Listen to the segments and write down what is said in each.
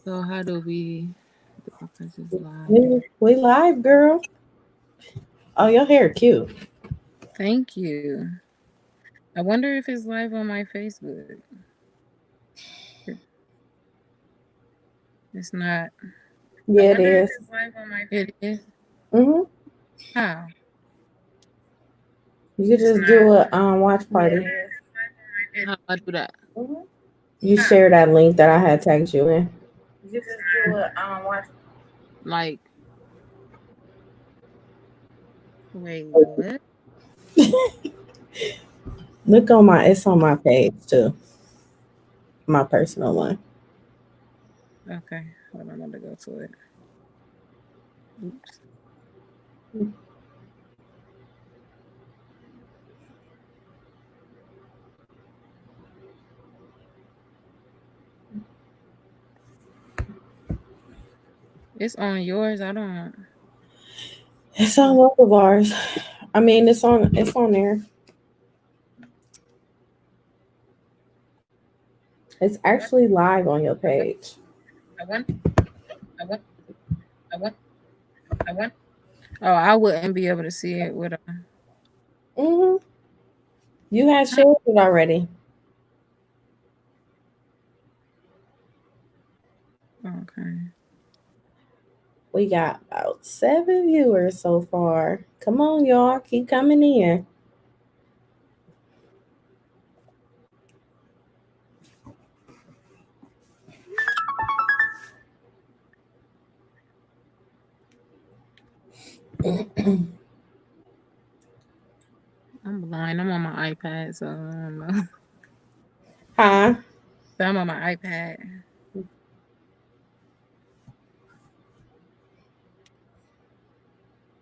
So how do we do this is live? We live, girl. Oh, your hair cute. Thank you. I wonder if it's live on my Facebook. It's not. I Yeah, it wonder if is. it's live on my It is. Mm-hmm. How? You could It's just not. do a watch Yeah, party. it is. How I do that? Hmm. You share that link that I had tagged you in. You could just do a watch. Like, wait, what? Look on my. It's on my page too. My personal one. Okay, hold on, I'm gonna go to it. Oops. It's on yours. I don't. It's on both of ours. I mean, it's on. It's on there. It's I want. actually live on your I want. page. I want. I want. I want. I want. Oh, I wouldn't be able to see it with a. Hmm. You had Huh? shared it already. Okay. We got about 7 viewers so far. Come on, y'all. Keep coming in. I'm blind. I'm on my iPad, so I don't know. Huh? So I'm on my iPad.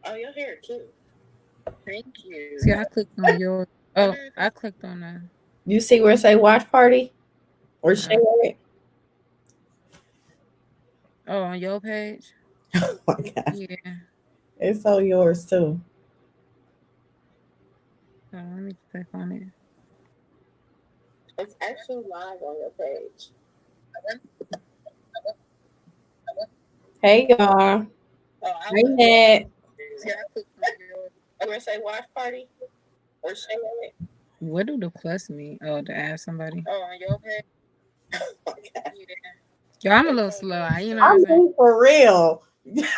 Oh, your hair cute. Thank you. See, I clicked on yours. Oh, I clicked on the. You see where it say watch party or share Uh, it? oh, on your page. Oh my God. Yeah. It's on yours too. So let me click on it. It's actually live on your page. Hey, y'all. Oh, I Hey, would. Ned. See, I clicked on yours. Where it say watch party or share it? What do the plus mean? Oh, to add somebody. Oh, on your page. Oh my God. Yeah. Yo, I'm a little slow. You know what I'm I'm saying? being for real. I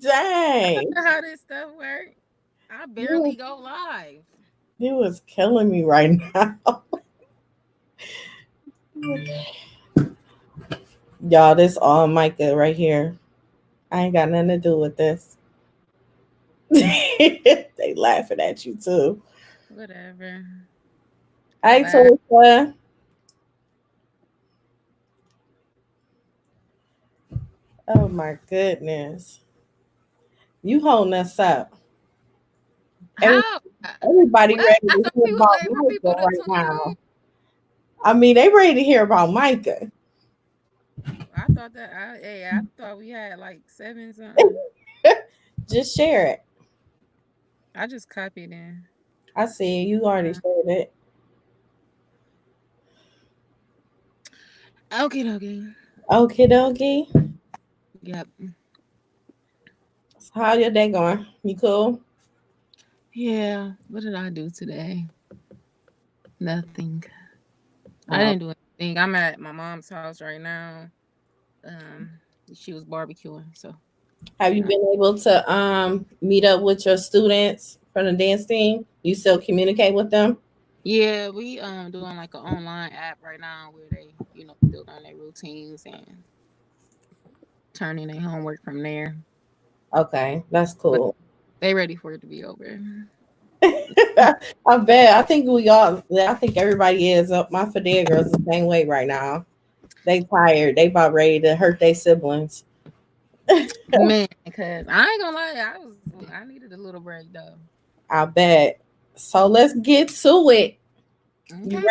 Dang. don't know how this stuff works. I You, barely go live. you was killing me right now. Y'all, this all Myka right here. I ain't got nothing to do with this. They laughing at you too. Whatever. Hi, Laugh. Tulsa. Oh my goodness. You holding us up. Every, How? everybody What? ready I to thought hear we was about waiting for people Myka to right talk. now. I mean, they ready to hear about Myka. I thought that. I thought we had like seven something. Just share it. I just copied in. I see you already Uh, shared it. Okay, okay. Okie dokie. Yep. So how your day going? You cool? Yeah. What did I do today? Nothing. I Oh. didn't do anything. I'm at my mom's house right now. Um, she was barbecuing, so Have you you know. been able to meet up with your students from the dance team? You still communicate with them? Yeah, we doing like an online app right now where they, still doing their routines and turning their homework from there. Okay, that's But cool. they ready for it to be over. I bet. I think we all. I think everybody is. My Fidel girls the same way right now. They tired. They about ready to hurt their siblings. Man, because I ain't gonna lie, I needed a little break though. I bet. So let's get to it. You Okay.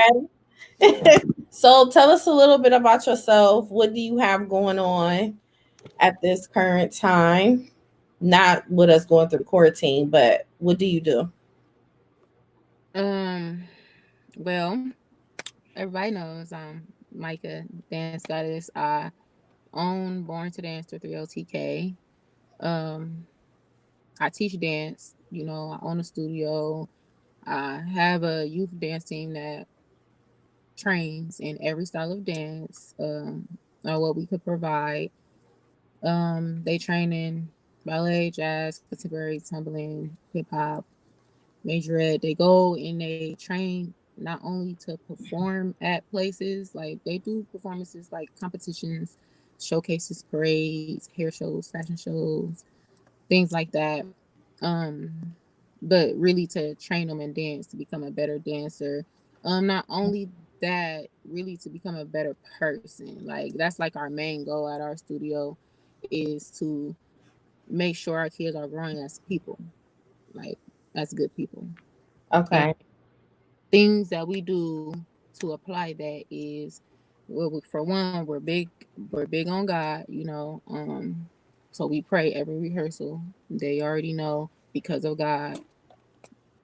ready? So tell us a little bit about yourself. What do you have going on at this current time? Not with us going through the quarantine, but what do you do? Um, well, everybody knows Myka, dance goddess. I own Born to Dance 30TK. Um, I teach dance. I own a studio. I have a youth dance team that trains in every style of dance, or what we could provide. They train in ballet, jazz, contemporary, tumbling, hip hop, majorette. They go and they train not only to perform at places, like they do performances like competitions, showcases, parades, hair shows, fashion shows, things like that. Um, but really to train them in dance to become a better dancer. Not only that, really to become a better person. Like that's like our main goal at our studio is to make sure our kids are growing as people, like as good people. And Okay. things that we do to apply that is, well, for one, we're big on God, so we pray every rehearsal. They already know because of God,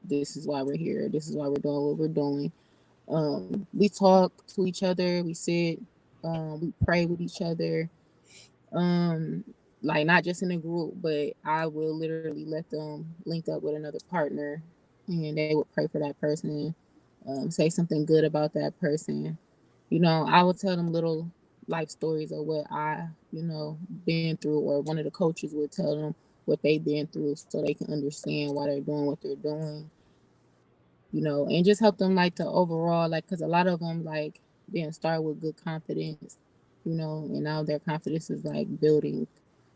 this is why we're here. This is why we're doing what we're doing. We talk to each other. We sit. We pray with each other. Um, like not just in a group, but I will literally let them link up with another partner, and they would pray for that person. Say something good about that person. I would tell them little life stories of what been through, or one of the coaches would tell them what they've been through so they can understand why they're doing what they're doing, and just help them like to overall, like, because a lot of them like didn't start with good confidence, and now their confidence is like building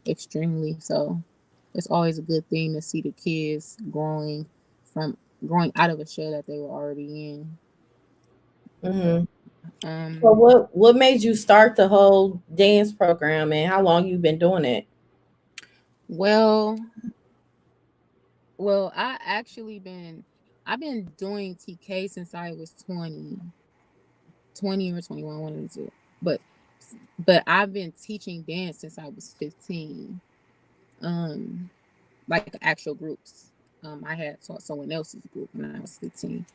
extremely. So it's always a good thing to see the kids from growing out of a shell that they were already in. Hmm. So Um, what made you start the whole dance program, and how long you been doing it? well, I actually I've been doing TK since I was 20 or 21, one of the two. But I've been teaching dance since I was 15. Um, like actual groups. I had taught someone else's group when I was 15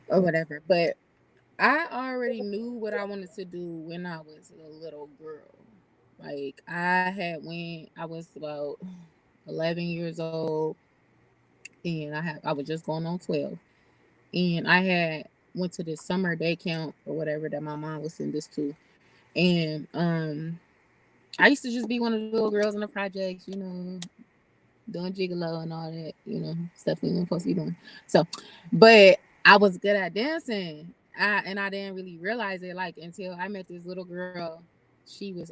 or whatever. But I already knew what I wanted to do when I was a little girl. Like when I was about 11 years old, and I was just going on 12, and I had went to this summer day camp or whatever that my mom was sending this to, and I used to just be one of the little girls in the projects, doing gigolo and all that, stuff we weren't supposed to be doing. So, but I was good at dancing. I didn't really realize it like until I met this little girl. She was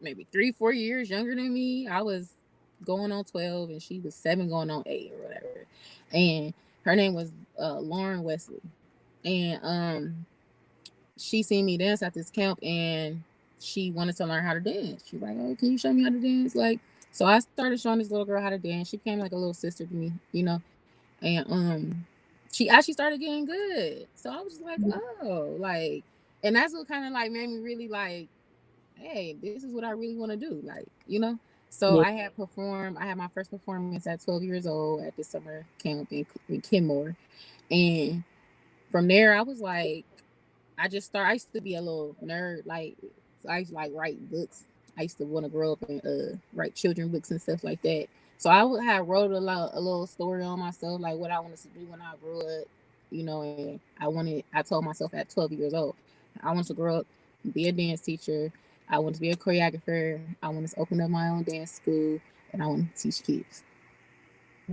maybe 3-4 years younger than me. I was going on 12 and she was 7 going on 8 or whatever. And her name was Lauren Wesley. And she seen me dance at this camp and she wanted to learn how to dance. She was like, "Oh, can you show me how to dance?" Like, so I started showing this little girl how to dance. She became like a little sister to me. And she actually started getting good. So I was just like, oh, like, and that's what kind of like made me really like, hey, this is what I really want to do, like. So Yeah. I had my first performance at 12 years old at this summer camp in Kenmore, and from there I was like, I used to be a little nerd. Like, so I used to like write books. I used to want to grow up and write children books and stuff like that. So I would have wrote a little story on myself, like what I wanted to do when I grew up. And I told myself at 12 years old, I wanted to grow up, be a dance teacher. I wanted to be a choreographer. I wanted to open up my own dance school, and I wanted to teach kids.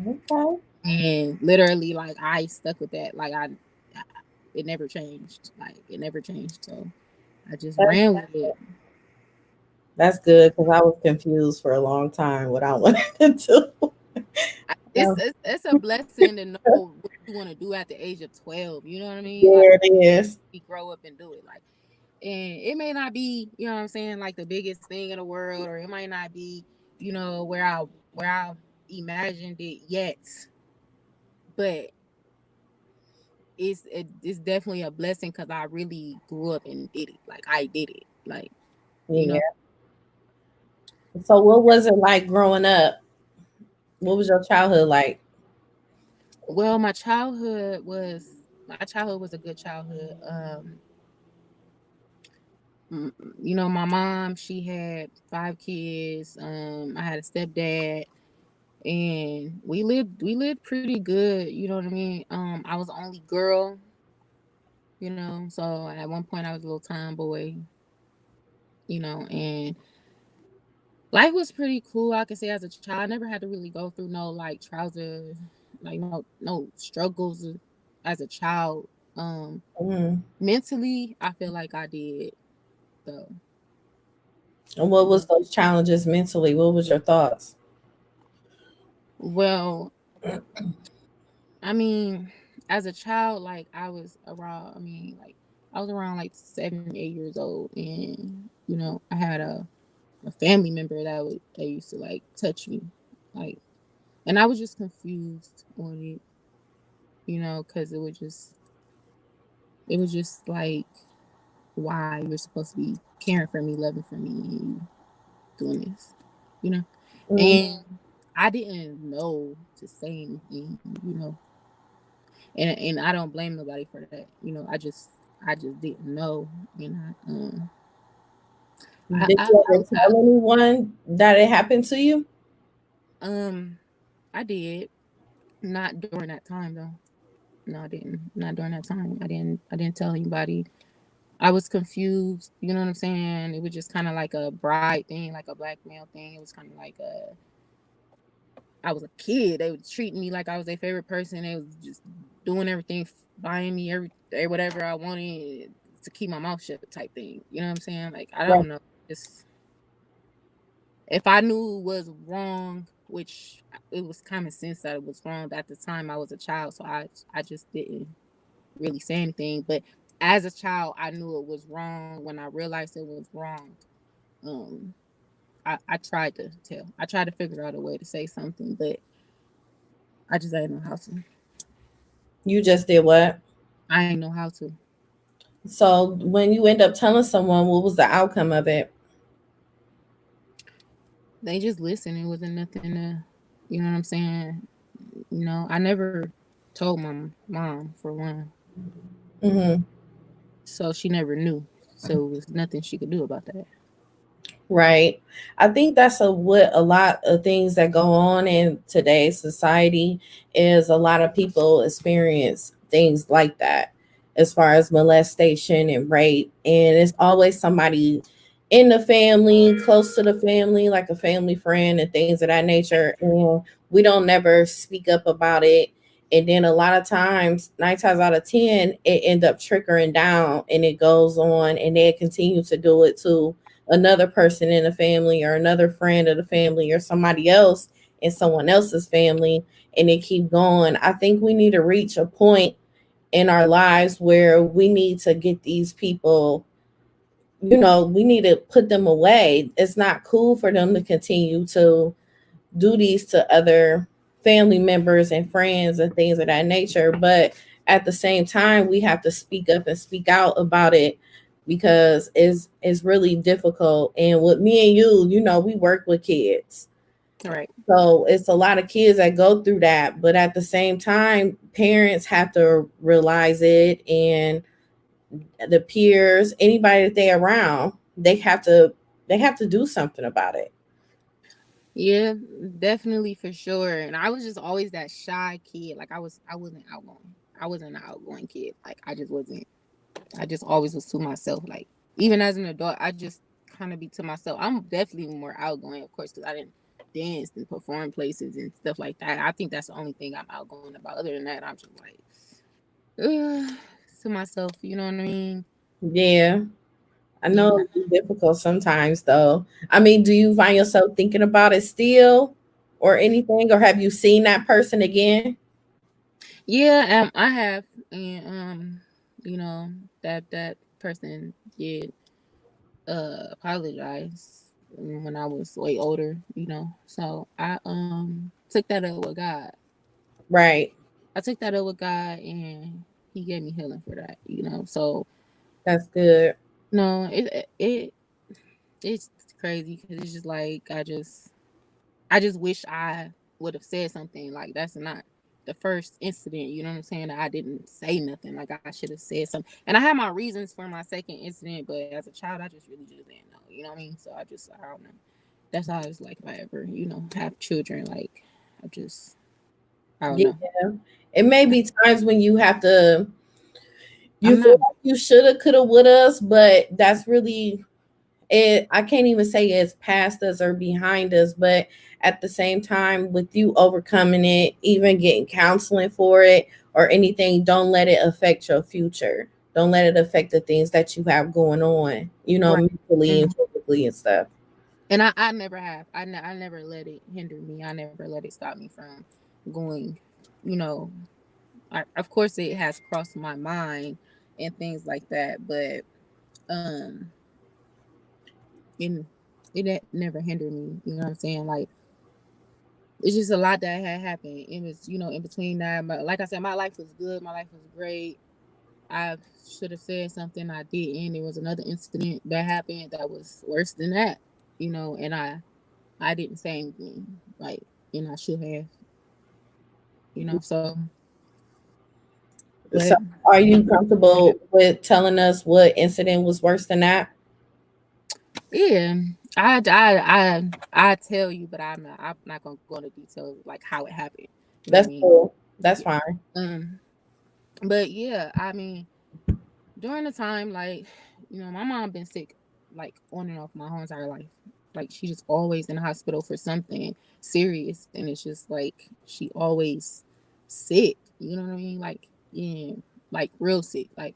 Okay. And literally, like I stuck with that. Like it never changed. Like it never changed. So I just That's, ran with it. that's good because I was confused for a long time what I wanted to do. It's, Um, it's it's a blessing to know what you want to do at the age of 12. You know what I mean? Like there it is. we grow up and do it. Like, and it may not be, what I'm saying, like the biggest thing in the world, or it might not be, where I imagined it yet, but it's definitely a blessing because I really grew up and did it. Like I did it. Like, you Yeah. know. So what was it like growing up? What was your childhood like? Well, my childhood was a good childhood. you know, my mom, she had 5 kids. I had a stepdad, and we lived pretty good. You know what I mean? I was the only girl. You know, so at one point I was a little tomboy. You know, and life was pretty cool. I could say as a child, I never had to really go through no like trouser, like no struggles as a child. Um, Mm. Mentally, I feel like I did though. And what was But those challenges mentally? What was your thoughts? well, I mean, as a child, like I was around. I mean, like I was around like 7, 8 years old, and you know, I had a family member that used to like touch me, like, and I was just confused on it, you know, because it was just like why you're supposed to be caring for me, loving for me, and you doing this, you know, Mm. and I didn't know to say anything, you know, and I don't blame nobody for that. You know, I just didn't know, and Did you ever I tell anyone that it happened to you? I did not during that time though. No, I didn't. Not during that time. I didn't tell anybody. I was confused. You know what I'm saying? It was just kind of like a bride thing, like a blackmail thing. It was kind of like a. I was a kid. They was treating me like I was their favorite person. They was just doing everything, buying me whatever I wanted to keep my mouth shut, type thing. You know what I'm saying? Like I don't Right. know. Just if I knew it was wrong, which it was common sense that it was wrong at the time. I was a child, so I just didn't really say anything. But as a child, I knew it was wrong. When I realized it was wrong, um, I tried to tell. I tried to figure out a way to say something, but I just didn't know how to. You just did what? I ain't know how to. So when you end up telling someone, what was the outcome of it? They just listened. It wasn't nothing to, you know what I'm saying? You know, I never told my mom for one, Hmm. so she never knew. So it was nothing she could do about that. Right. I think that's what a lot of things that go on in today's society is a lot of people experience things like that as far as molestation and rape. And it's always somebody in the family, close to the family, like a family friend and things of that nature. And we don't never speak up about it. And then a lot of times, 9 times out of 10, it end up trickling down and it goes on and they continue to do it too another person in the family or another friend of the family or somebody else in someone else's family and they keep going. I think we need to reach a point in our lives where we need to get these people, we need to put them away. It's not cool for them to continue to do these to other family members and friends and things of that nature. But at the same time, we have to speak up and speak out about it because it's really difficult. And with me and you, we work with kids. All right. So it's a lot of kids that go through that. But at the same time, parents have to realize it and the peers, anybody that they around, they have to do something about it. Yeah, definitely for sure. And I was just always that shy kid. Like I wasn't outgoing. I wasn't an outgoing kid. Like I just wasn't. I just always was to myself. Like even as an adult, I just kind of be to myself. I'm definitely more outgoing, of course, because I didn't dance and perform places and stuff like that. I think that's the only thing I'm outgoing about. Other than that, I'm just like to myself. You know what I mean? Yeah. I know Yeah. it can be difficult sometimes, though. I mean, do you find yourself thinking about it still or anything? Or have you seen that person again? Yeah, I have, and you know that person did apologize when I was way older, you know. So I took that up with God. Right. I took that up with God, and He gave me healing for that, you know. So That's good. no, it's crazy because it's just like I just wish I would have said something like the first incident, you know what I'm saying, that I didn't say nothing. Like I should have said something. And I had my reasons for my second incident, but as a child I just really just didn't know. You know what I mean? So I don't know. That's how I was like if I ever, have children, like I just I don't Yeah. know. It may be times when you have to, you I'm feel not like you shoulda, coulda, woulda, but that's really it. I can't even say it's past us or behind us, but at the same time, with you overcoming it, even getting counseling for it or anything, don't let it affect your future. Don't let it affect the things that you have going on, right. mentally and Mhm. physically and stuff. And I never have. I never let it hinder me. I never let it stop me from going, you know, of course it has crossed my mind and things like that, but um and it never hindered me, you know what I'm saying? Like it's just a lot that had happened. It was, in between that, but like I said, my life was good, my life was great. I should have said something, I didn't. There was another incident that happened that was worse than that, and I didn't say anything, like, I should have, so, So, but are you yeah. comfortable with telling us what incident was worse than that? Yeah, I tell you, but I'm not gonna go into details like how it happened. You know what I That's mean? cool. That's Yeah. fine. But yeah, I mean, during the time, like, my mom been sick, like on and off my whole entire life. Like she just always in the hospital for something serious, and it's just like she always sick. You know what I mean? Like, yeah, like real sick, like.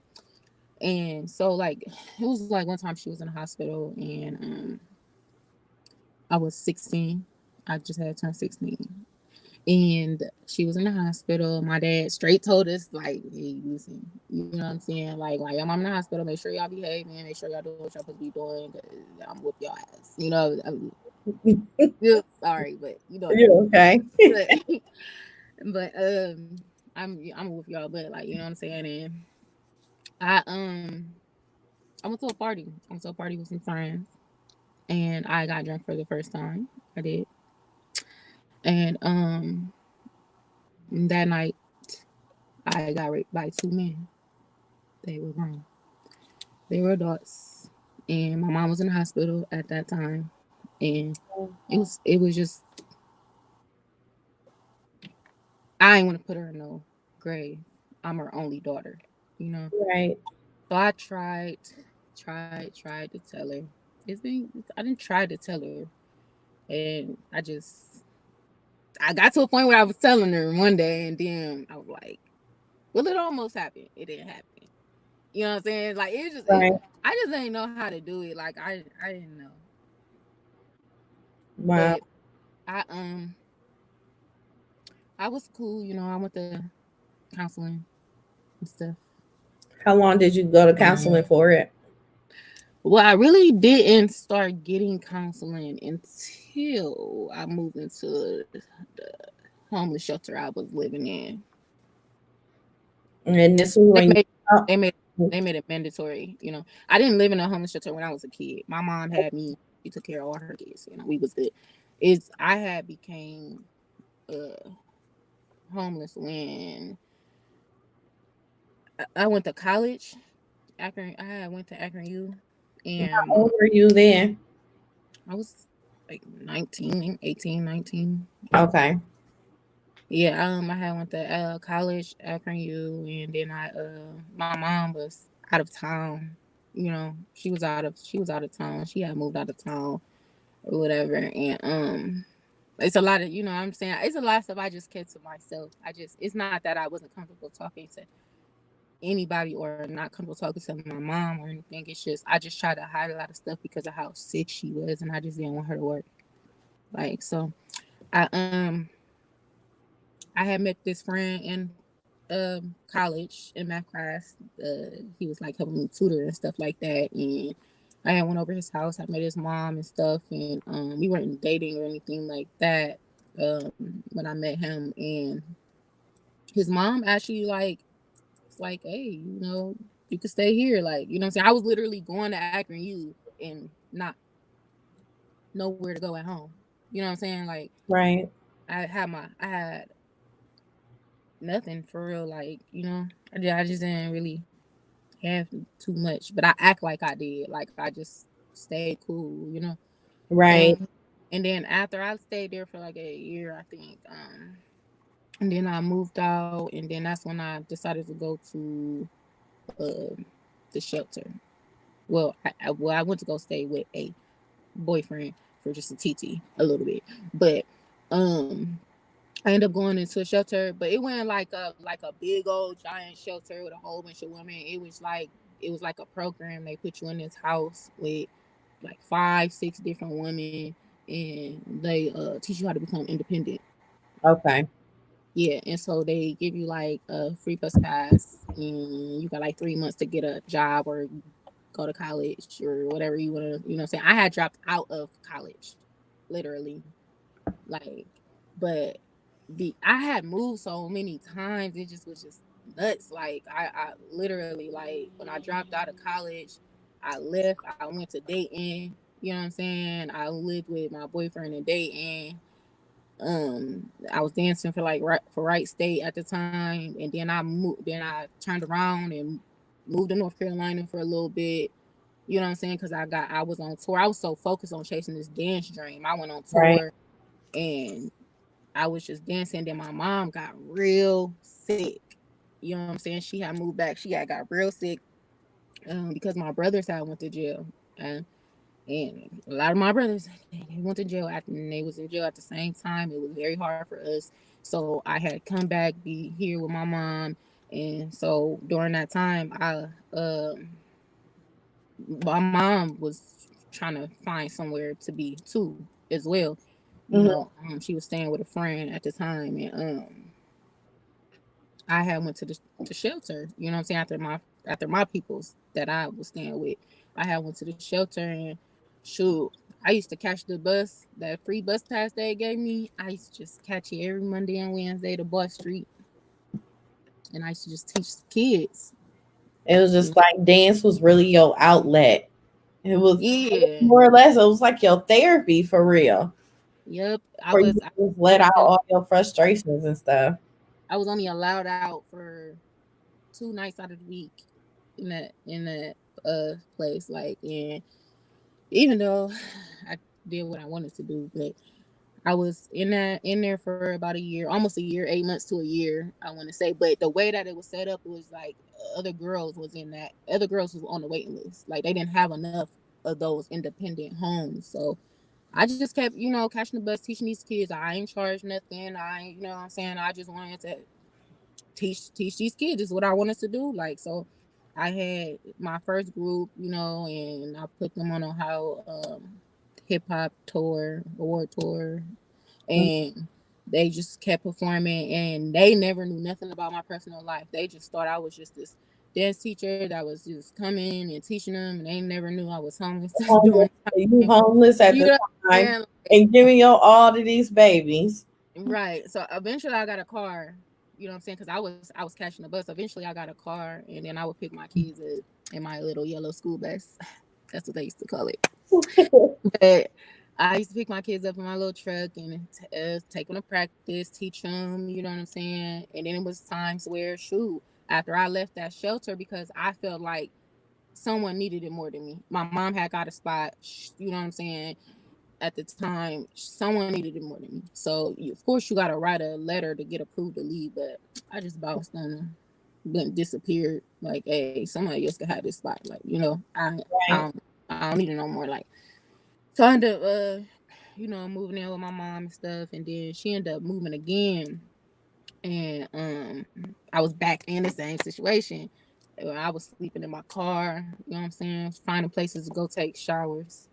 And so like it was like one time she was in the hospital, and I was 16. I just had turned 16. And she was in the hospital. My dad straight told us, like, hey, listen, you know what I'm saying? Like, your mom in the hospital, make sure y'all behaving, make sure y'all doing what y'all supposed to be doing, because I'm whoop your ass. I'm real sorry, but you know what I You mean. okay? But, but I'm with y'all, but like, you know what I'm saying? And I, I went to a party. I went to a party with some friends, and I got drunk for the first time. I did. And that night I got raped by two men. They were grown. They were adults. And my mom was in the hospital at that time. And it was just I ain't want to put her in no grave. I'm her only daughter, you know. Right. So I tried to tell her. I didn't try to tell her, and I got to a point where I was telling her one day, and then I was like, well, it almost happened. It didn't happen. You know what I'm saying? Like Right. I just didn't know how to do it. Like I didn't know. Wow. But I I was cool, I went to counseling and stuff. How long did you go to counseling for it? Well, I really didn't start getting counseling until I moved into the homeless shelter I was living in. And this was They when made you. they made they made it mandatory. I didn't live in a homeless shelter when I was a kid. My mom had me. She took care of all her kids. We was good. It's I had became uh homeless when I went to college. Akron, I had went to Akron U, How and old were you then? I was like 19, 18, 19. Okay. Yeah, I had went to college, Akron U, and then my mom was out of town. She was out of town. She had moved out of town or whatever, and it's a lot of I'm saying it's a lot of stuff I just kept to myself. It's not that I wasn't comfortable talking to anybody or not comfortable talking to my mom or anything. It's just I just tried to hide a lot of stuff because of how sick she was, and I just didn't want her to work. Like so, I I had met this friend in college in math class. He was like helping me tutor and stuff like that, and I had went over his house. I met his mom and stuff, and we weren't dating or anything like that. When I met him, and his mom actually it's like, hey, you could stay here. Like, you know what I'm saying? I was literally going to Akron U and not nowhere to go at home. You know what I'm saying? Like, Right. I had nothing for real. Like, I just didn't really have too much, but I act like I did. Like I just stayed cool. Right. Um, and then after I stayed there for like a year, I think. And then I moved out, and then that's when I decided to go to the shelter. Well, I went to go stay with a boyfriend for just a TT a little bit, but um I ended up going into a shelter, but it wasn't like a big old giant shelter with a whole bunch of women. It was like a program. They put you in this house with like 5, 6 different women, and they teach you how to become independent. Okay. Yeah, and so they give you like a free bus pass, and you got like 3 months to get a job or go to college or whatever you want to. What I'm saying, I had dropped out of college, literally, like, but I had moved so many times, it just was just nuts. Like I literally, like, when I dropped out of college, I left. I went to Dayton. You know what I'm saying? I lived with my boyfriend in Dayton. I was dancing for like Right State at the time, and then I moved. Then I turned around and moved to North Carolina for a little bit. You know what I'm saying? Because I was on tour. I was so focused on chasing this dance dream. I went on Right. tour, and I was just dancing. Then my mom got real sick. You know what I'm saying? She had moved back. She had got real sick, because my brothers had went to jail. And a lot of my brothers, they went to jail after, and they was in jail at the same time. It was very hard for us. So I had come back, be here with my mom. And so during that time, my mom was trying to find somewhere to be too as well. Hmm. She was staying with a friend at the time, and I had went to the shelter. You know what I'm saying? After my peoples that I was staying with, I had went to the shelter, and shoot, I used to catch the bus, that free bus pass they gave me. I used to just catch it every Monday and Wednesday to Bus Street, and I used to just teach kids. It was You just know? like dance was really your outlet. It was Yeah. more or less, it was like your therapy for real. Yep. I Where you was. I just let only out all your frustrations and stuff. I was only allowed out for 2 nights out of the week in that place. Like, and even though I did what I wanted to do, but I was in there for about a year, almost a year, 8 months to a year, I want to say. But the way that it was set up, it was like other girls was on the waiting list. Like they didn't have enough of those independent homes. So I just kept, catching the bus, teaching these kids. I ain't charged nothing. I ain't, what I'm saying, I just wanted to teach these kids is what I wanted to do. Like, so I had my first group, and I put them on a how hip hop tour, award tour, Mhm. and they just kept performing, and they never knew nothing about my personal life. They just thought I was just this dance teacher that was just coming and teaching them, and they never knew I was homeless Homeless, during you the time. homeless at You the know what I'm time saying? and giving your all to these babies. Right. So eventually I got a car. You know what I'm saying? Because I was catching the bus. Eventually I got a car, and then I would pick my kids up in my little yellow school bus. That's what they used to call it. But I used to pick my kids up in my little truck and take them to practice, teach them. You know what I'm saying? And then it was times where, shoot, after I left that shelter, because I felt like someone needed it more than me. My mom had got a spot. You know what I'm saying? At the time, someone needed it more than me. So of course you got to write a letter to get approved to leave. But I just bounced on them, went disappeared. Like, hey, somebody else could have this spot. Like, I Right. don't I don't need it no more. Like, so I ended up, moving in with my mom and stuff, and then she ended up moving again, and I was back in the same situation. I was sleeping in my car. You know what I'm saying? Finding places to go take showers,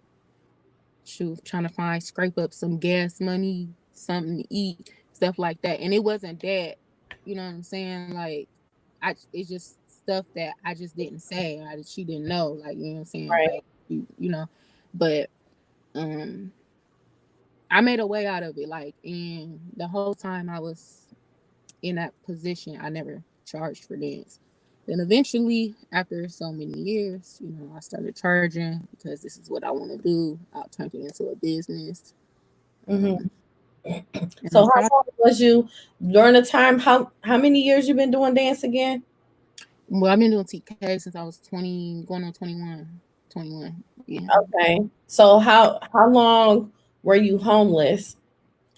shoot, trying to scrape up some gas money, something to eat, stuff like that. And it wasn't that, you know what I'm saying? Like, it's just stuff that I just didn't say. She didn't know, like, you know what I'm saying? Right. Like, but um, I made a way out of it. Like, and the whole time I was in that position, I never charged for dance. Then eventually, after so many years, I started charging because this is what I want to do. I turned it into a business. Hmm. Um, and So I'm how proud. long was you during the time? How many years you been doing dance again? Well, I've been doing TK since I was 20, going on 21. 21. Yeah. Okay. So how long were you homeless?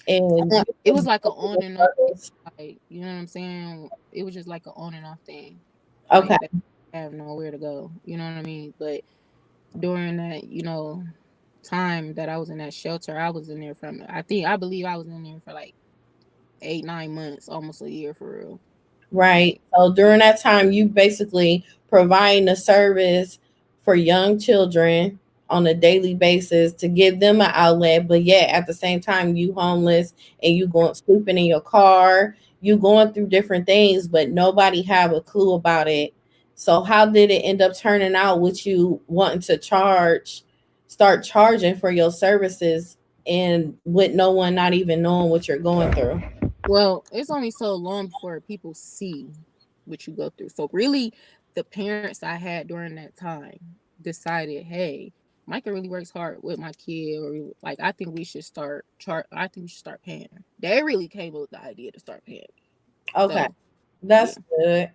And you It was was like a living on with and off thing. brothers? Like, you know what I'm saying? It was just like an on and off thing. Okay. Like, that I have nowhere to go. You know what I mean? But during that, time that I was in that shelter, I was in there I believe I was in there for like 8, 9 months, almost a year for real. Right. Like, So during yeah. that time, you basically providing a service for young children on a daily basis to give them an outlet, but yet at the same time, you homeless and you going sleeping in your car, you going through different things, but nobody have a clue about it. So how did it end up turning out with you wanting to start charging for your services and with no one not even knowing what you're going through? Well, it's only so long before people see what you go through. So really, the parents I had during that time decided, hey, Micah really works hard with my kid, or like I think we should start chart. I think we should start paying her. They really came up with the idea to start paying me. Okay. So yeah. That's good.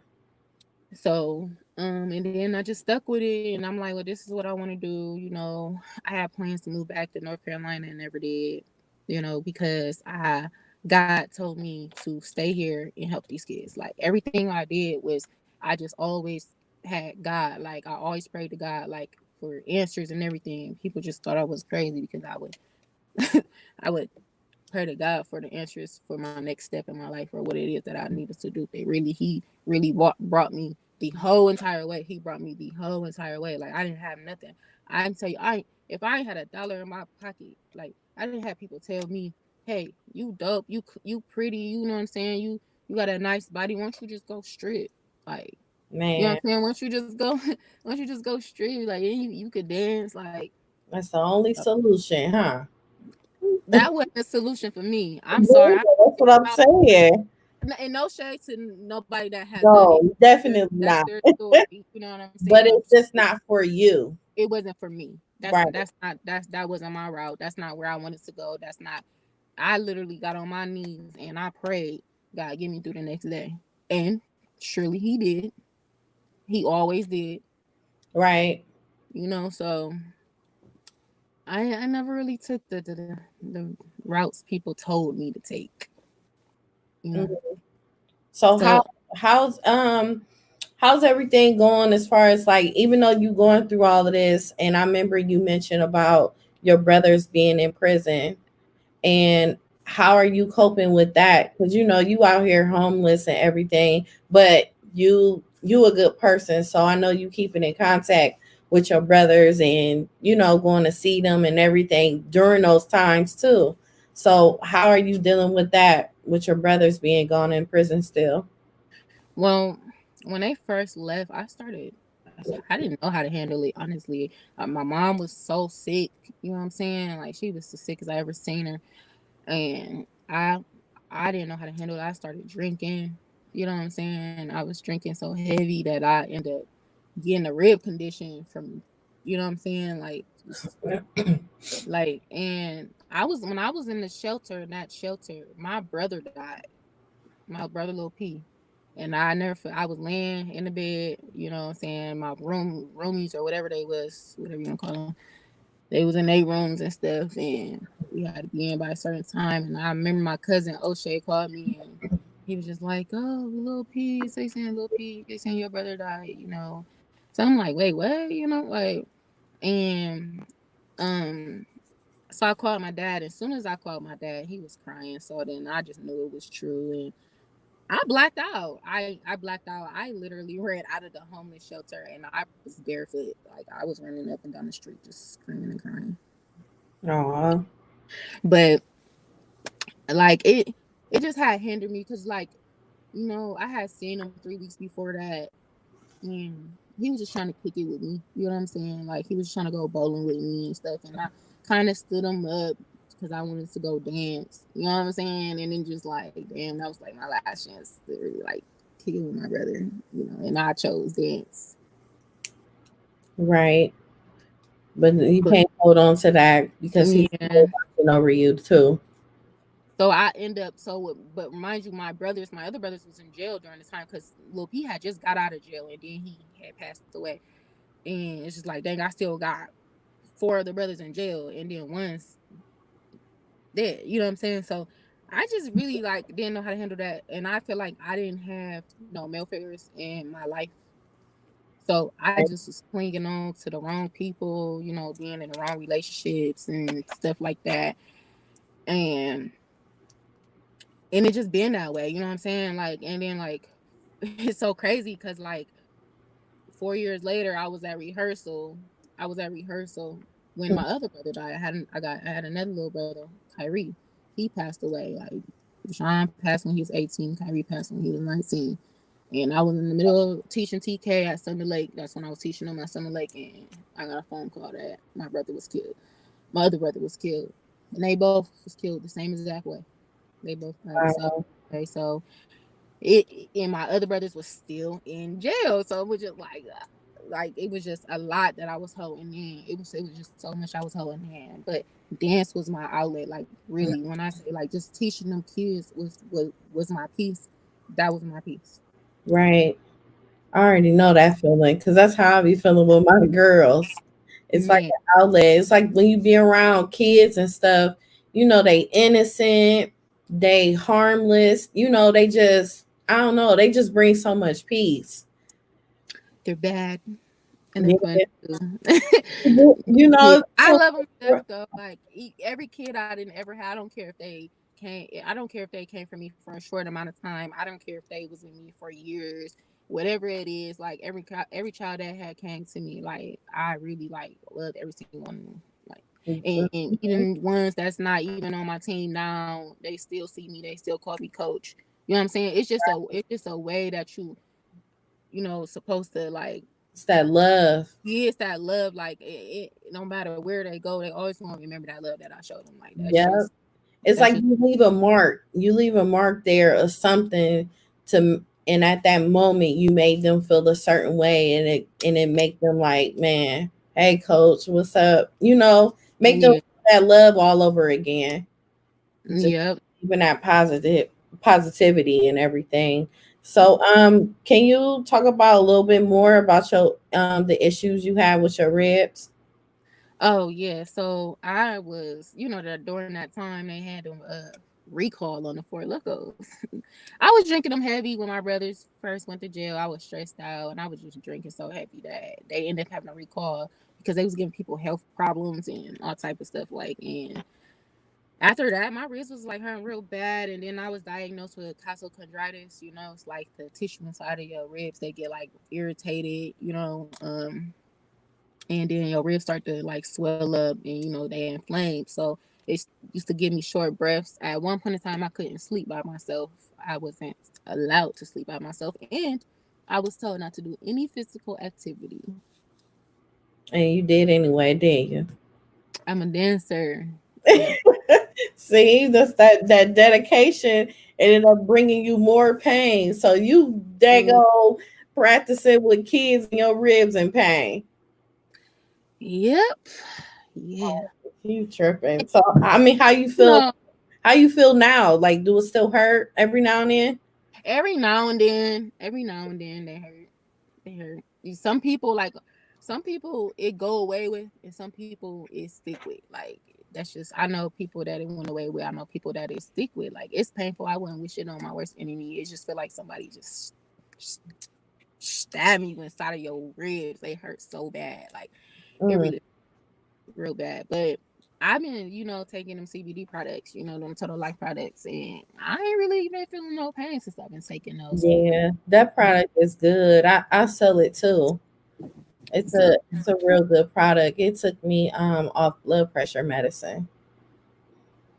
So and then I just stuck with it, and I'm like, well, this is what I want to do. I had plans to move back to North Carolina and never did. Because God told me to stay here and help these kids. Like everything I did was, I just always had God. Like I always prayed to God, like for answers and everything. People just thought I was crazy because I would, I would pray to God for the answers for my next step in my life, or what it is that I needed to do. He really brought me the whole entire way. He brought me the whole entire way. Like I didn't have nothing. I can tell you, if I had $1 in my pocket, like I didn't have people tell me, "Hey, you dope, you pretty, you know what I'm saying? You got a nice body. Why don't you just go strip?" Like, you know what Man, I'm saying? Once you just go, once you just go strip, like you could dance. Like that's the only solution, huh? that wasn't a solution for me. I'm sorry. Yeah, that's what I'm saying. And no shade to nobody that has done it. No, definitely That's not. their story. You know what I'm saying? But I'm it's sorry. just not for you. It wasn't for me. Right. That wasn't my route. That's not where I wanted to go. That's not. I literally got on my knees and I prayed, God, get me through the next day. And surely He did. He always did. Right. So I never really took the routes people told me to take. You know. Mm. So So how's how's everything going as far as like even though you going through all of this and I remember you mentioned about your brothers being in prison and how are you coping with that because you out here homeless and everything but you a good person so I know you keeping in contact with your brothers and going to see them and everything during those times too, so how are you dealing with that with your brothers being gone in prison still? Well, when they first left, I didn't know how to handle it, honestly. My mom was so sick, you know what I'm saying? Like, she was the sickest I ever seen her. And I didn't know how to handle it. I started drinking, you know what I'm saying? I was drinking so heavy that I ended up getting a rib condition from, you know what I'm saying? Like, and when I was in the shelter, in that shelter, my brother died, my brother Lil P. And I was laying in the bed, you know what I'm saying, my roomies or whatever they was, whatever you want to call them, they was in their rooms and stuff, and we had to be in by a certain time. And I remember my cousin O'Shea called me, and he was just like, "Oh, Lil P, they saying your brother died." So I'm like, "Wait, what?" And um, so I called my dad. As soon as I called my dad, he was crying. So then I just knew it was true, and I blacked out. I blacked out. I literally ran out of the homeless shelter, and I was barefoot. Like I was running up and down the street, just screaming and crying. Oh, But like it just had hindered me because I had seen him 3 weeks before that, and he was just trying to kick it with me. You know what I'm saying? Like he was trying to go bowling with me and stuff, and I kind of stood him up because I wanted to go dance. You know what I'm saying? And then just like, damn, that was like my last chance to really like kick it with my brother. And I chose dance. right. But you But can't hold on to that because he's yeah, still watching over you too. So I end up but mind you, my other brothers was in jail during this time because Lil P had just got out of jail and then he had passed away. And it's just like, dang, I still got four other brothers in jail and then one's dead. You know what I'm saying? So I just really like didn't know how to handle that, and I feel like I didn't have no male figures in my life. So I just was clinging on to the wrong people, being in the wrong relationships and stuff like that. And it just been that way, you know what I'm saying? Like, and then like it's so crazy because like 4 years later, I was at rehearsal when my other brother died. I had another little brother, Kyrie. He passed away. Like Sean passed when he was 18. Kyrie passed when he was 19. And I was in the middle of teaching TK at Summit Lake. That's when I was teaching them at Summit Lake, and I got a phone call that my brother was killed. My other brother was killed, and they both was killed the same exact way. They both died the same Wow. way. So it and my other brothers was still in jail. So it was just like it was just a lot that I was holding in. It was just so much I was holding in. But dance was my outlet. Like really, when I say like just teaching them kids was my piece. That was my piece. Right. I already know that feeling because that's how I be feeling with my girls. It's like Man, an outlet. It's like when you be around kids and stuff, they innocent, they harmless, they just, I don't know, they just bring so much peace. they're bad and they're Yeah. fun too. Yeah, It's I so love them to death though. Like every kid I didn't ever have. I don't care if they came. I don't care if they came from me for a short amount of time. I don't care if they was with me for years. Whatever it is, like every child that had came to me, like I really like loved every single one of them. Like, and even ones that's not even on my team now, they still see me. They still call me coach. You know what I'm saying? It's just a way that supposed to like it's that love. it's that love. Like no matter where they go, they always want to remember that love that I showed them. Like Yeah. It's that's like just you leave a mark. You leave a mark there or something and at that moment you made them feel a certain way and it make them like, man, hey coach, what's up? Make them yeah, feel that love all over again. Just yep. even that positivity and everything. So can you talk about a little bit more about your the issues you had with your ribs? Oh yeah. So I was, that during that time they had a recall on the Four Locos. I was drinking them heavy when my brothers first went to jail. I was stressed out and I was just drinking so heavy that they ended up having a recall because they was giving people health problems and all type of stuff. Like, and after that, my wrist was like hurting real bad, and then I was diagnosed with costochondritis. It's like the tissue inside of your ribs they get like irritated. And then your ribs start to like swell up, and they inflame. So it used to give me short breaths. At one point in time, I couldn't sleep by myself. I wasn't allowed to sleep by myself, and I was told not to do any physical activity. And you did anyway, didn't you? I'm a dancer. I'm a See, that's that dedication ended up bringing you more pain. So you dago practicing with kids and your ribs in pain. Yep. Yeah. You tripping. So I mean, how you feel? No. How you feel now? Like, do it still hurt every now and then? Every now and then they hurt. They hurt. Some people it go away with, and some people it stick with. Like that's just I know people that it went away with. I know people that it stick with. Like it's painful. I wouldn't wish it on my worst enemy. It just feel like somebody just stab me inside of your ribs. They hurt so bad. Like it Mm, really real bad. But I've been, taking them CBD products, them Total Life products, and I ain't really been feeling no pain since I've been taking those. So, yeah, that product is good. I sell it too. It's so a real good product. It took me off blood pressure medicine.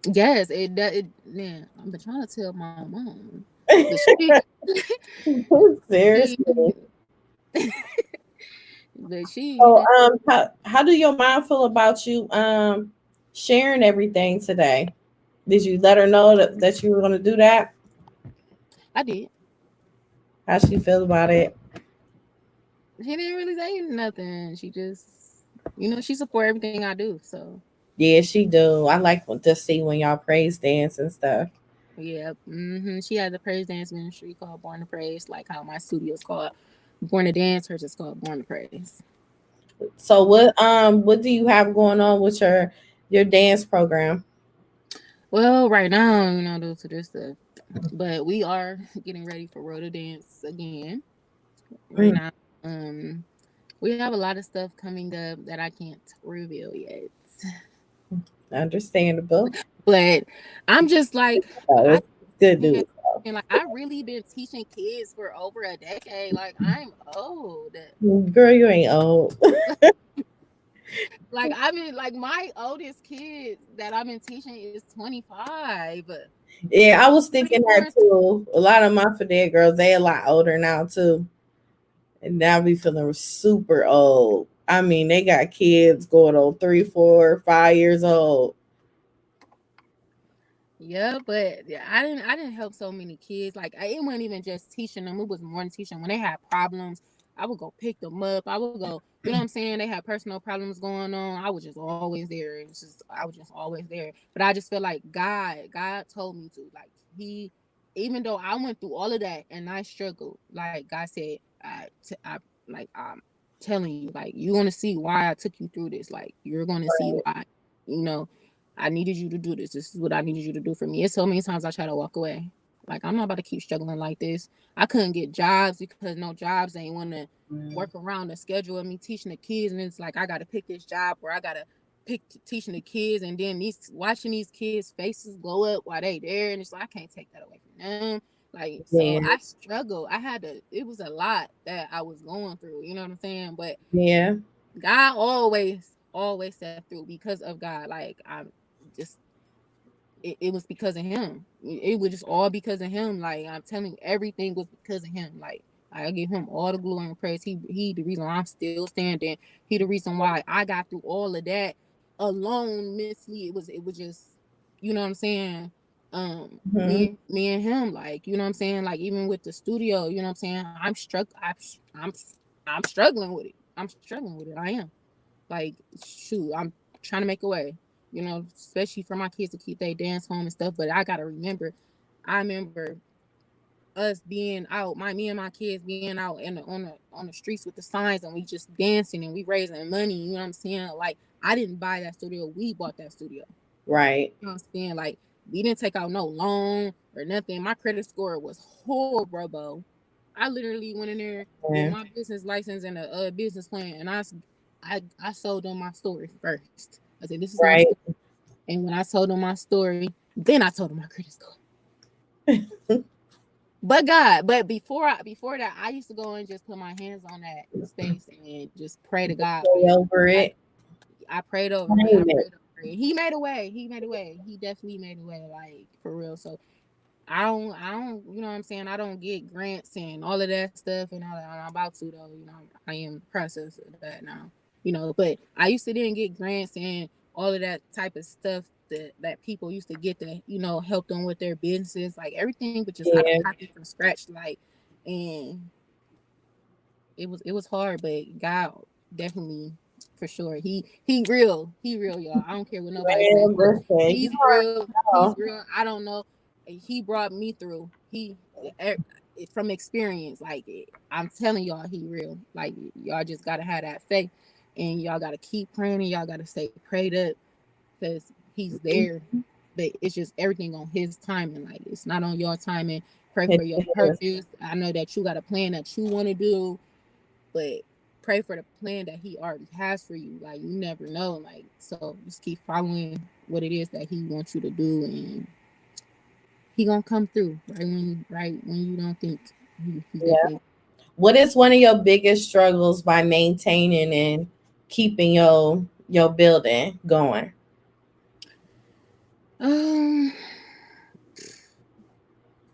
yes, it does. Yeah, I've been trying to tell my mom, but she, she, Seriously. but she, So how do your mom feel about you sharing everything today? Did you let her know that you were gonna do that? I did. How she feel about it? She didn't really say nothing. She just, she support everything I do. So Yeah, she do. I like to see when y'all praise dance and stuff. Yep. She has a praise dance ministry called Born to Praise, like how my studio is called Born to Dance. Hers is called Born to Praise. So what do you have going on with your dance program? Well, right now, those are just stuff. But we are getting ready for Road to Dance again. Right Mm, now, we have a lot of stuff coming up that I can't reveal yet. understandable. But I'm just like, I That's good man, news. and like I really been teaching kids for over a decade. Like I'm old. Girl, you ain't old. Like I've been like my oldest kid that I've been teaching is 25. Yeah, I was thinking 24 that and too. A lot of my Fidel girls, they a lot older now too. And now be feeling super old. I mean, they got kids going on 3, 4, 5 years old. yeah, but yeah, I didn't help so many kids. Like it wasn't even just teaching them; it was more than teaching. When they had problems, I would go pick them up. I would go, you know what I'm saying? They had personal problems going on. I was just always there. It was just I was just always there. But I just feel like God told me to. Like even though I went through all of that and I struggled, like God said, I'm telling you, like you're gonna see why I took you through this. Like you're gonna see why, you know. I needed you to do this. This is what I needed you to do for me. It's so many times I try to walk away. Like I'm not about to keep struggling like this. I couldn't get jobs because no jobs ain't want to work Mm, around the schedule of me teaching the kids, and it's like I got to pick this job or I got to pick teaching the kids, and then these watching these kids' faces glow up while they there, and it's like I can't take that away from them. Like so, yeah, I struggled. I had to. It was a lot that I was going through. You know what I'm saying? But yeah, God always set through because of God. Like I'm just it was because of him. It was just all because of him. Like I'm telling you, everything was because of him. Like I give him all the glory and praise. He the reason why I'm still standing. He the reason why I got through all of that alone mentally. It was just you know what I'm saying. hmm, Me and him, like you know what I'm saying. Like even with the studio, you know what I'm saying. I'm struggling with it. I'm struggling with it. I am. Like, shoot, I'm trying to make a way, especially for my kids to keep their dance home and stuff. But I gotta remember, I remember us being out, me and my kids being out on the streets with the signs, and we just dancing and we raising money. You know what I'm saying? Like, I didn't buy that studio, we bought that studio. right. You know what I'm saying? Like, we didn't take out no loan or nothing. My credit score was horrible, bro. I literally went in there with Yeah, my business license and a business plan, and I sold them my story first. I said, "This is my right. story," and when I told them my story, then I told them my credit score. But God, but before that, I used to go and just put my hands on that space and just pray to God. Stay Like over it. I prayed over it. I Claim it. prayed over it. He made a way. He made a way. He definitely made a way. Like for real. So I don't, you know what I'm saying? I don't get grants and all of that stuff and all that. I'm about to though, I am in the process of that now. But I used to didn't get grants and all of that type of stuff that people used to get to, help them with their businesses. Like everything but just out of Yeah, pocket from scratch. Like and it was hard, but God definitely for sure. He real. He real, y'all. I don't care what nobody say. man, listen, you He's real. already He's know. real. I don't know. He brought me through. From experience. Like I'm telling y'all, he real. Like y'all just gotta have that faith, and y'all gotta keep praying, and y'all gotta stay prayed up, because he's there. But it's just everything on his timing. Like it's not on your timing. Pray It for your is. purpose. I know that you got a plan that you want to do, but pray for the plan that he already has for you. Like you never know. Like so just keep following what it is that he wants you to do, and he gonna come through right when you don't think. He Yeah. definitely. What is one of your biggest struggles by maintaining and keeping your building going? um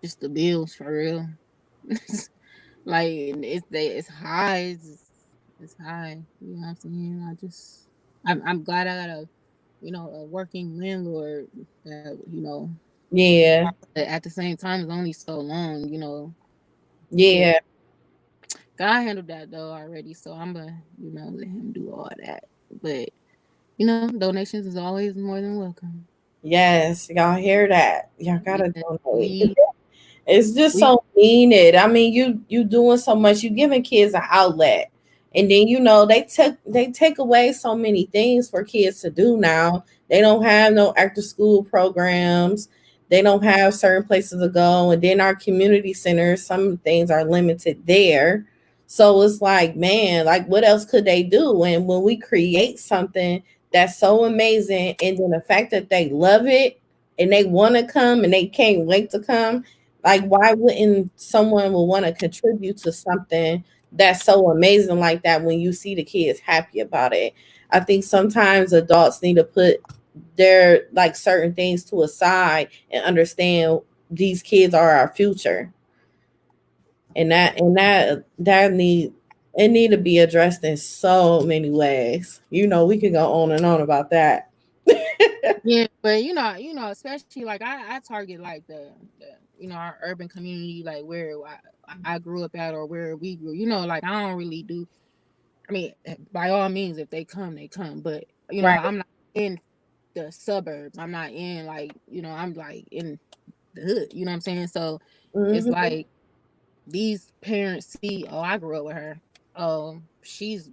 just the bills for real. Like it's high. It's high. You know what I'm saying? I'm glad I got a working landlord that Yeah, at the same time it's only so long. But yeah, God handled that though already, so I'm gonna let him do all that. But Donations is always more than welcome. Yes, y'all hear that? Y'all gotta Yeah, donate. we It's just we so needed. I mean, you doing so much. You giving kids an outlet, and then they take away so many things for kids to do now. They don't have no after school programs. They don't have certain places to go, and then our community centers, some things are limited there. So it's like, man, like what else could they do? And when we create something that's so amazing, and then the fact that they love it and they want to come and they can't wait to come, like, why wouldn't someone will want to contribute to something that's so amazing like that when you see the kids happy about it? I think sometimes adults need to put their like certain things to a side and understand these kids are our future, and that need to be addressed in so many ways. We could go on and on about that. yeah, but especially like I target like the our urban community, like where I grew up at or where we grew. Like I don't really do. I mean, by all means, if they come, they come. But Right. I'm not in the suburbs. I'm not in like I'm like in the hood. You know what I'm saying? So it's Hmm. like these parents see, oh, I grew up with her. Oh, she's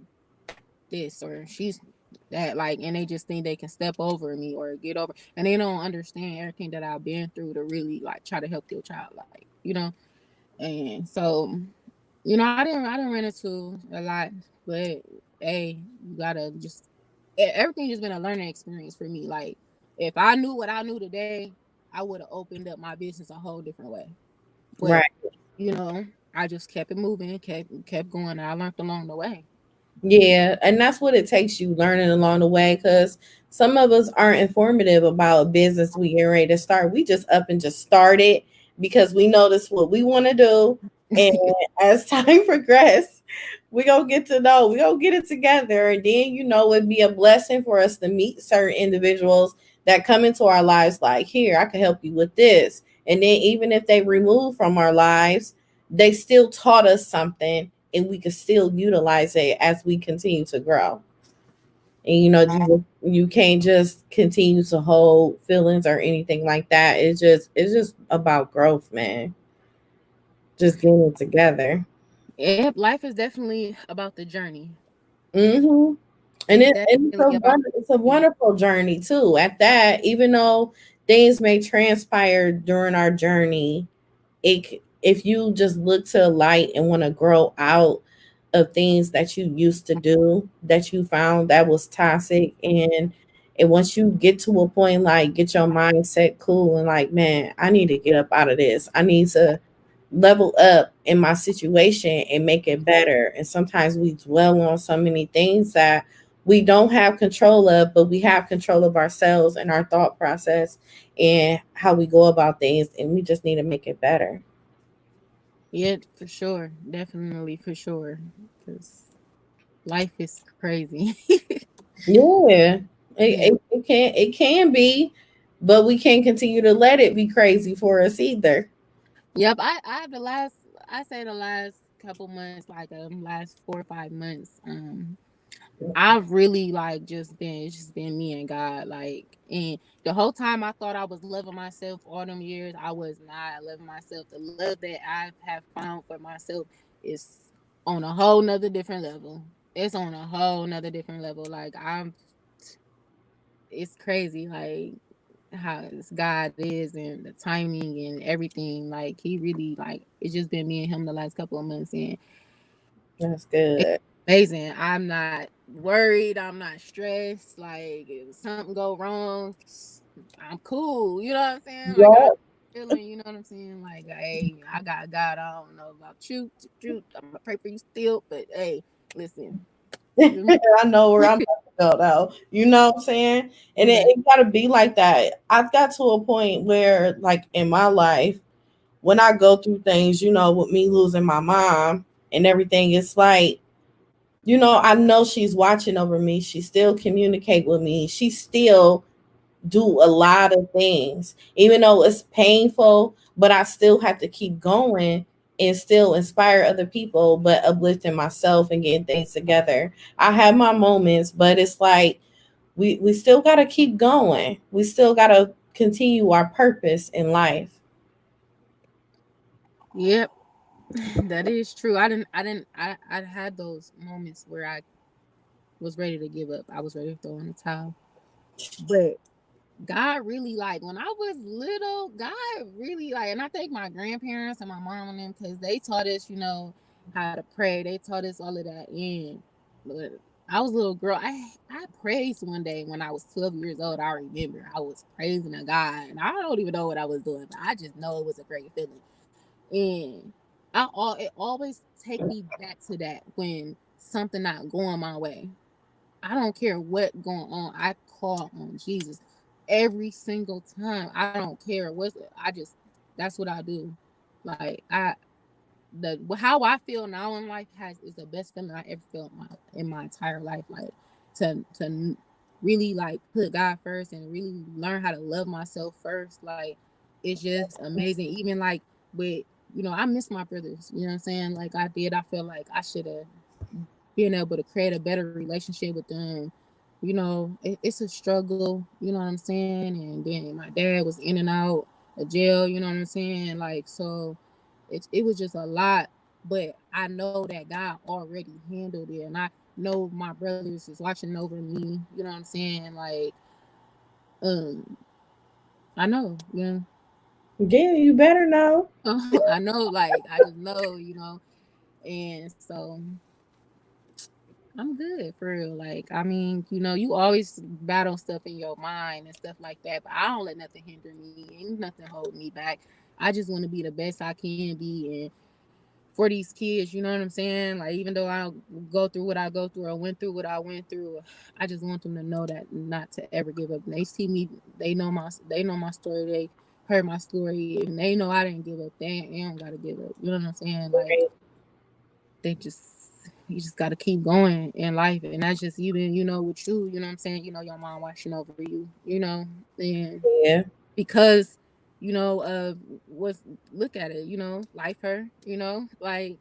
this or she's that, like, and they just think they can step over me or get over, and they don't understand everything that I've been through to really like try to help your child, like. And so, I didn't run into a lot, but hey, you gotta just everything just been a learning experience for me. Like, if I knew what I knew today, I would have opened up my business a whole different way. But Right. you know, I just kept it moving, kept going. And I learned along the way. Yeah, and that's what it takes, you learning along the way, because some of us aren't informative about a business we get ready to start. We just up and just start it because we know this what we want to do. And as time progresses, we gonna get it together. And then it'd be a blessing for us to meet certain individuals that come into our lives like, here, I can help you with this. And then even if they remove from our lives, they still taught us something and we can still utilize it as we continue to grow. And you can't just continue to hold feelings or anything like that. It's just about growth, man. Just getting it together. Yep, life is definitely about the journey. Hmm. And It's it's definitely about it's a the journey. wonderful journey too. At that, even though things may transpire during our journey, if you just look to the light and want to grow out of things that you used to do that you found that was toxic, and once you get to a point, like, get your mindset cool and like, man, I need to get up out of this, I need to level up in my situation and make it better. And sometimes we dwell on so many things that we don't have control of, but we have control of ourselves and our thought process and how we go about things, and we just need to make it better. Yeah, for sure. Definitely for sure. Because life is crazy. Yeah, Yeah. it can be, but we can't continue to let it be crazy for us either. Yep. I say the last couple months, like last 4 or 5 months, I've really like it's just been me and God. Like, and the whole time I thought I was loving myself all them years, I was not loving myself. The love that I have found for myself is on a whole nother different level. It's on a whole nother different level. Like, it's crazy. Like, how this God is and the timing and everything. Like, he really, like, it's just been me and him the last couple of months, and That's it's good. amazing. I'm not worried. I'm not stressed. Like, if something go wrong, I'm cool. You know what I'm saying? Like, I'm Yeah. feeling. You know what I'm saying? Like, hey, I got God. I don't know about you. Truth. I'm gonna pray for you still, but hey, listen. You feel me? I know where I'm about to go though. You know what I'm saying? And it, Exactly. it gotta be like that. I've got to a point where, like, in my life, when I go through things, with me losing my mom and everything, it's like, I know she's watching over me. She still communicate with me. She still do a lot of things, even though it's painful, but I still have to keep going and still inspire other people, but uplifting myself and getting things together. I have my moments, but it's like we still got to keep going. We still got to continue our purpose in life. Yep, that is true. I had those moments where I was ready to give up. I was ready to throw in the towel. But God really, like, when I was little, God really, like, and I thank my grandparents and my mom and them, because they taught us, how to pray. They taught us all of that. And but I was a little girl. I praised one day when I was 12 years old. I remember I was praising a God, and I don't even know what I was doing, but I just know it was a great feeling. And it always take me back to that when something not going my way. I don't care what going on. I call on Jesus every single time. I don't care what's. I just That's what I do. Like, the how I feel now in life has is the best feeling I ever felt in my entire life. Like, really, like, put God first and really learn how to love myself first. Like, it's just amazing. Even, like, with, I miss my brothers. You know what I'm saying? Like, I did. I feel like I should have being able to create a better relationship with them. It's a struggle, you know what I'm saying? And then my dad was in and out of jail, you know what I'm saying? Like, so it was just a lot, but I know that God already handled it. And I know my brothers is watching over me, you know what I'm saying? Like, um, I know, Yeah, you better know. I know, like, I just know, and so I'm good for real. Like, I mean, you always battle stuff in your mind and stuff like that, but I don't let nothing hinder me. Ain't nothing hold me back. I just want to be the best I can be, and for these kids, you know what I'm saying? Like, even though I go through what I go through or went through what I went through, I just want them to know that not to ever give up. And they see me, they know my story. They heard my story, and they know I didn't give up. They don't gotta give up. You know what I'm saying? Like, Right. you just got to keep going in life. And that's just even, with you know what I'm saying, your mom watching over you, and Yeah. because, of what's, look at it, life her, like,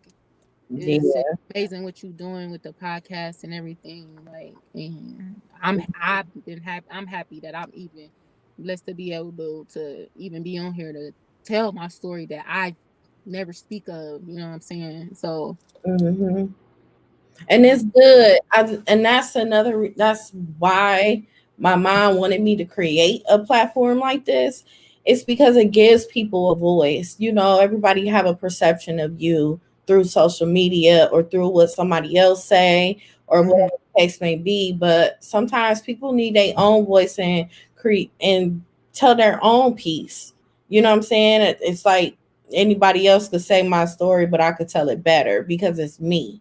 it's Yeah. amazing what you doing with the podcast and everything. Like, and I'm happy that I'm even blessed to be able to even be on here to tell my story that I never speak of, you know what I'm saying? So, Hmm. And I'm it's good. And that's that's why my mom wanted me to create a platform like this. It's because it gives people a voice. Everybody have a perception of you through social media or through what somebody else say or Mhm. whatever the case may be. But sometimes people need their own voice and create and tell their own piece. You know what I'm saying? It's like anybody else could say my story, but I could tell it better because it's me.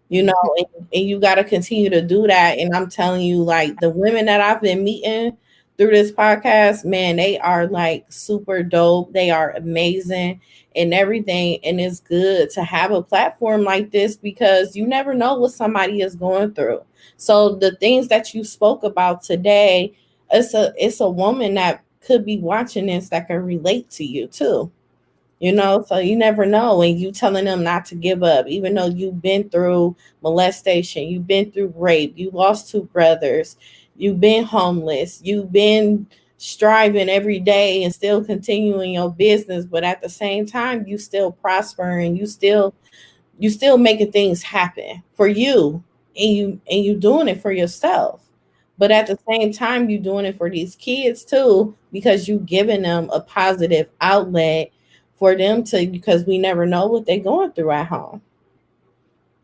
you know, Mhm. and you got to continue to do that. And I'm telling you, like, the women that I've been meeting through this podcast, man, they are like super dope. They are amazing and everything. And it's good to have a platform like this because you never know what somebody is going through. So the things that you spoke about today, it's a woman that could be watching this that can relate to you too. So you never know. And you telling them not to give up, even though you've been through molestation, you've been through rape, you lost two brothers, you've been homeless, you've been striving every day and still continuing your business, but at the same time you still prospering, you still making things happen for you, and you doing it for yourself, but at the same time you doing it for these kids too because you giving them a positive outlet for them to, because we never know what they're going through at home.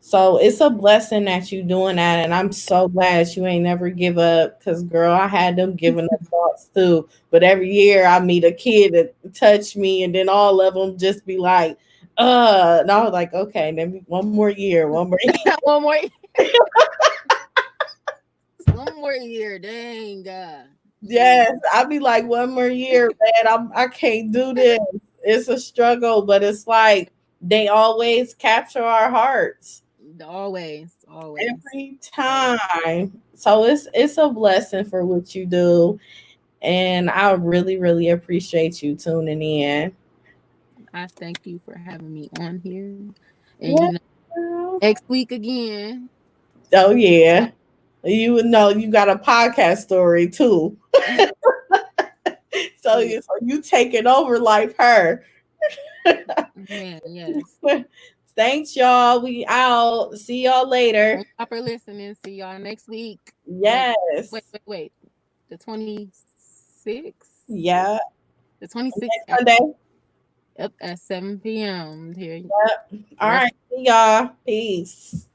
So it's a blessing that you doing that, and I'm so glad you ain't never give up. Cause girl, I had them giving up thoughts too. But every year I meet a kid that touch me, and then all of them just be like, And I was like, okay, then one more year, one more. one more, one more year. Dang, God, jeez. Yes, I'll be like, one more year, man. I can't do this. It's a struggle, but it's like they always capture our hearts Always, always, every always. time. So it's a blessing for what you do, and I really really appreciate you tuning in. I thank you for having me on here, and Yeah. Girl. next week again. Oh yeah. You would know you got a podcast story too. So Yeah. you taking over like her. Man, yes. Thanks, y'all. We out. See y'all later. Thank y'all for listening. See y'all next week. Wait, Yes. wait, wait. The 26th? Yeah. The 26th Next Sunday. up at 7 p.m. here. Yep. All Let's right. See y'all. Peace.